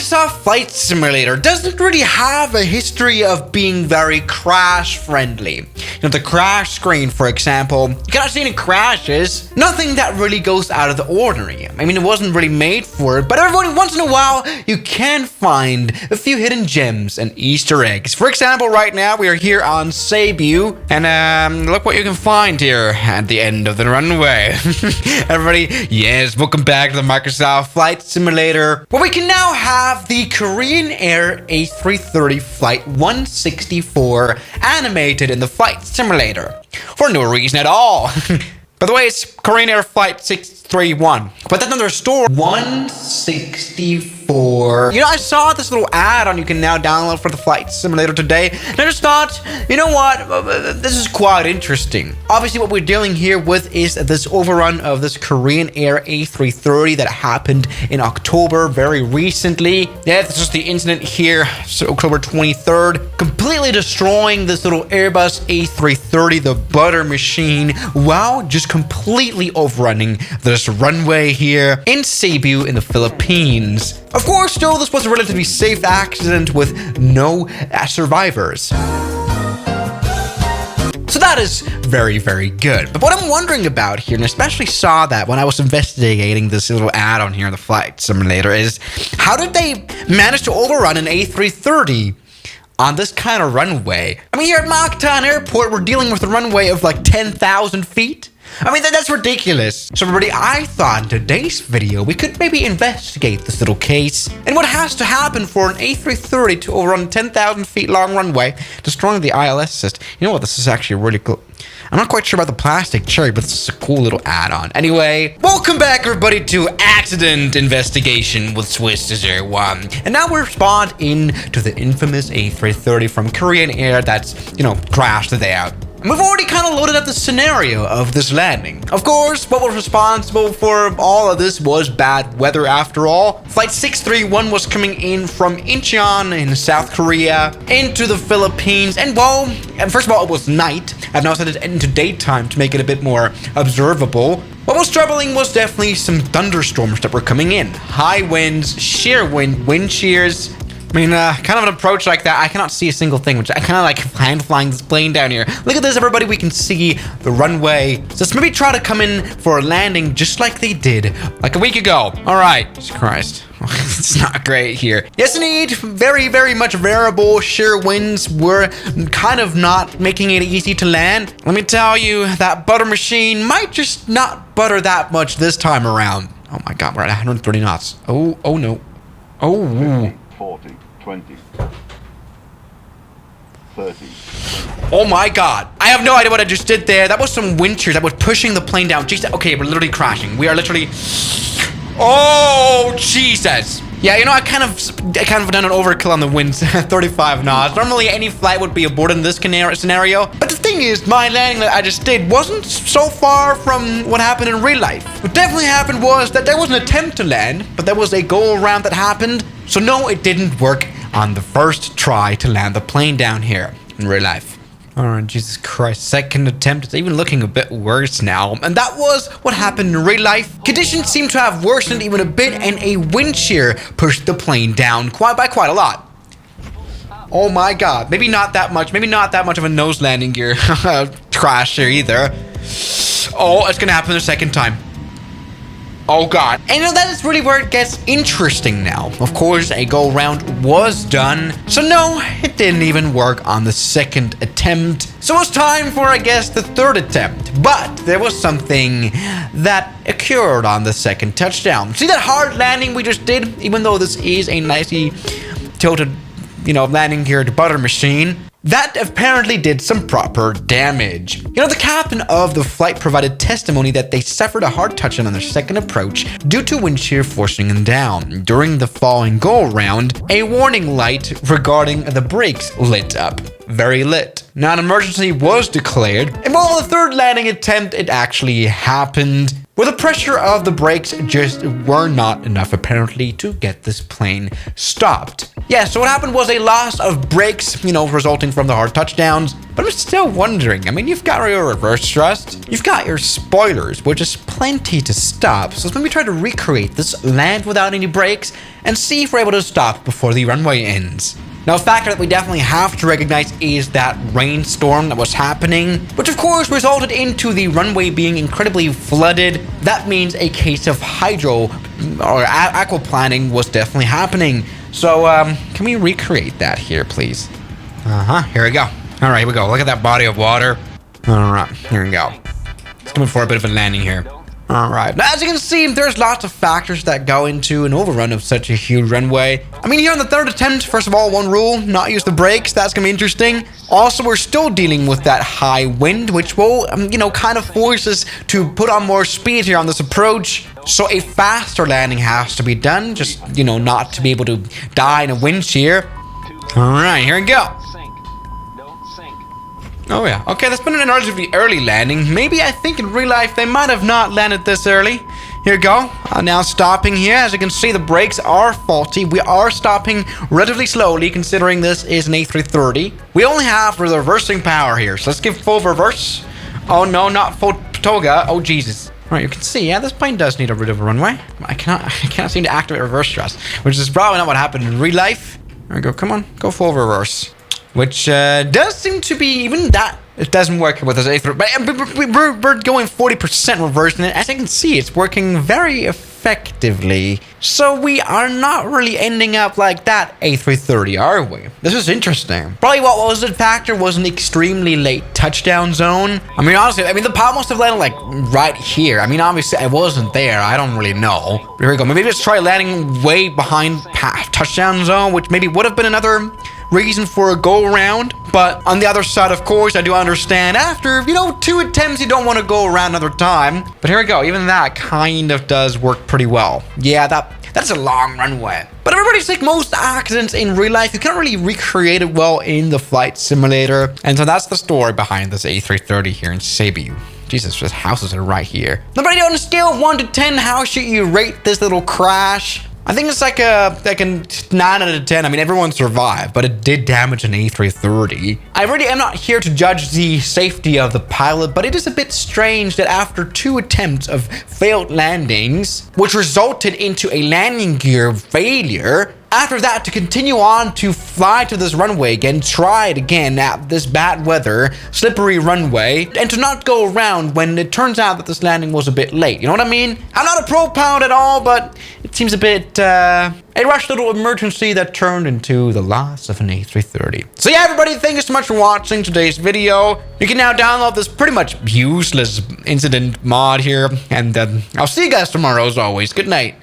Microsoft Flight Simulator doesn't really have a history of being very crash friendly. You know, the crash screen, for example, you cannot see any crashes. Nothing that really goes out of the ordinary. I mean, it wasn't really made for it, but every once in a while, you can find a few hidden gems and Easter eggs. For example, right now, we are here on Cebu, and look what you can find here at the end of the runway. Everybody, yes, welcome back to the Microsoft Flight Simulator, where we can now have the Korean Air A330 Flight 164 animated in the Flight Simulator for no reason at all. By the way, it's Korean Air Flight 631, but that's another store. 164. You know, I saw this little add-on you can now download for the Flight Simulator today, and I just thought, you know what, this is quite interesting. Obviously, what we're dealing here with is this overrun of this Korean Air A330 that happened in October very recently. Yeah, this is the incident here, so October 23rd, completely destroying this little Airbus A330, the butter machine, while just completely overrunning this runway here in Cebu in the Philippines. Of course, still, this was a relatively safe accident with no survivors. So that is very, very good. But what I'm wondering about here, and especially saw that when I was investigating this little add-on here in the Flight Simulator, is how did they manage to overrun an A330 on this kind of runway? I mean, here at Mactan Airport, we're dealing with a runway of like 10,000 feet. I mean, that's ridiculous. So everybody, I thought in today's video, we could maybe investigate this little case and what has to happen for an A330 to overrun a 10,000 feet long runway, destroying the ILS system. You know what? This is actually really cool. I'm not quite sure about the plastic cherry, but this is a cool little add-on. Anyway, welcome back, everybody, to Accident Investigation with Swiss01. And now we're spawned into the infamous A330 from Korean Air that's, you know, crashed there. And we've already kind of loaded up the scenario of this landing. Of course, what was responsible for all of this was bad weather after all. Flight 631 was coming in from Incheon in South Korea into the Philippines. And well, first of all, it was night. I've now set it into daytime to make it a bit more observable. What was troubling was definitely some thunderstorms that were coming in. High winds, sheer wind shears. I mean, kind of an approach like that, I cannot see a single thing, which I kind of like hand flying this plane down here. Look at this, everybody. We can see the runway. So let's maybe try to come in for a landing just like they did like a week ago. All right. Jesus Christ. It's not great here. Yes, indeed. Very, very much variable. Sheer winds were kind of not making it easy to land. Let me tell you, that butter machine might just not butter that much this time around. Oh my God, we're at 130 knots. Oh no. Oh. 40, 20, 30. Oh my God. I have no idea what I just did there. That was some wind shear that was pushing the plane down. Jesus. Okay, we're literally crashing. We are literally... Oh, Jesus. Yeah, you know, I kind of done an overkill on the winds. 35 knots. Normally, any flight would be aborted in this scenario. But the thing is, my landing that I just did wasn't so far from what happened in real life. What definitely happened was that there was an attempt to land, but there was a go-around that happened. So no, it didn't work on the first try to land the plane down here in real life. All right, Jesus Christ, second attempt. It's even looking a bit worse now. And that was what happened in real life. Conditions seem to have worsened even a bit, and a wind shear pushed the plane down by quite a lot. Oh my God, maybe not that much. Maybe not that much of a nose landing gear crash here either. Oh, it's gonna happen the second time. Oh God. And you know, that is really where it gets interesting now. Of course, a go-round was done. So no, it didn't even work on the second attempt. So it was time for, I guess, the third attempt. But there was something that occurred on the second touchdown. See that hard landing we just did? Even though this is a nicely tilted, you know, landing gear to butter machine, that apparently did some proper damage. You know, the captain of the flight provided testimony that they suffered a hard touch-down on their second approach due to wind shear forcing them down. During the following go-around, a warning light regarding the brakes lit up. Very lit. Now, an emergency was declared, and while the third landing attempt, it actually happened. where the pressure of the brakes just were not enough apparently to get this plane stopped. Yeah, so what happened was a loss of brakes, resulting from the hard touchdowns. But I'm still wondering, I mean, you've got your reverse thrust, you've got your spoilers, which is plenty to stop. So let's maybe try to recreate this, land without any brakes, and see if we're able to stop before the runway ends. Now, a factor that we definitely have to recognize is that rainstorm that was happening, which of course resulted into the runway being incredibly flooded. That means a case of hydro or aquaplaning was definitely happening. So, can we recreate that here, please? Here we go. All right, here we go. Look at that body of water. All right, here we go. It's coming for a bit of a landing here. All right. Now, as you can see, there's lots of factors that go into an overrun of such a huge runway. I mean, here on the third attempt, first of all, one rule, not use the brakes. That's going to be interesting. Also, we're still dealing with that high wind, which will, kind of force us to put on more speed here on this approach. So a faster landing has to be done, just, not to be able to die in a wind shear. All right, here we go. Oh yeah, okay, that's been a relatively early landing. Maybe I think in real life they might have not landed this early. Here we go, now stopping here. As you can see, the brakes are faulty. We are stopping relatively slowly considering this is an A330. We only have the reversing power here, so let's give full reverse. Oh no, not full toga, oh Jesus. All right, you can see, yeah, this plane does need a bit of a runway. I cannot seem to activate reverse thrust, which is probably not what happened in real life. There we go, come on, go full reverse. Which does seem to be even that. It doesn't work with this A3, but we're going 40% reverse, and as you can see, it's working very effectively. So we are not really ending up like that A330, are we? This is interesting. Probably what was the factor was an extremely late touchdown zone. I mean, honestly, the pilot must have landed like right here. I mean, obviously, I wasn't there. I don't really know. Here we go. Maybe let's try landing way behind touchdown zone, which maybe would have been another reason for a go around. But on the other side, of course, I do understand after 2 attempts you don't want to go around another time. But here we go, even that kind of does work pretty well. Yeah, that's a long runway. But everybody's like, most accidents in real life you can't really recreate it well in the flight simulator. And so that's the story behind this A330 here in Cebu. Jesus, just houses are right here. Now, but on a scale of 1 to 10, how should you rate this little crash? I think it's like a 9 out of 10. I mean, everyone survived, but it did damage an A330. I really am not here to judge the safety of the pilot, but it is a bit strange that after 2 attempts of failed landings, which resulted into a landing gear failure, after that, to continue on to fly to this runway again, try it again at this bad weather, slippery runway, and to not go around when it turns out that this landing was a bit late. You know what I mean? I'm not a pro pilot at all, but it seems a bit, a rushed little emergency that turned into the loss of an A330. So yeah, everybody, thank you so much for watching today's video. You can now download this pretty much useless incident mod here, and I'll see you guys tomorrow as always. Good night.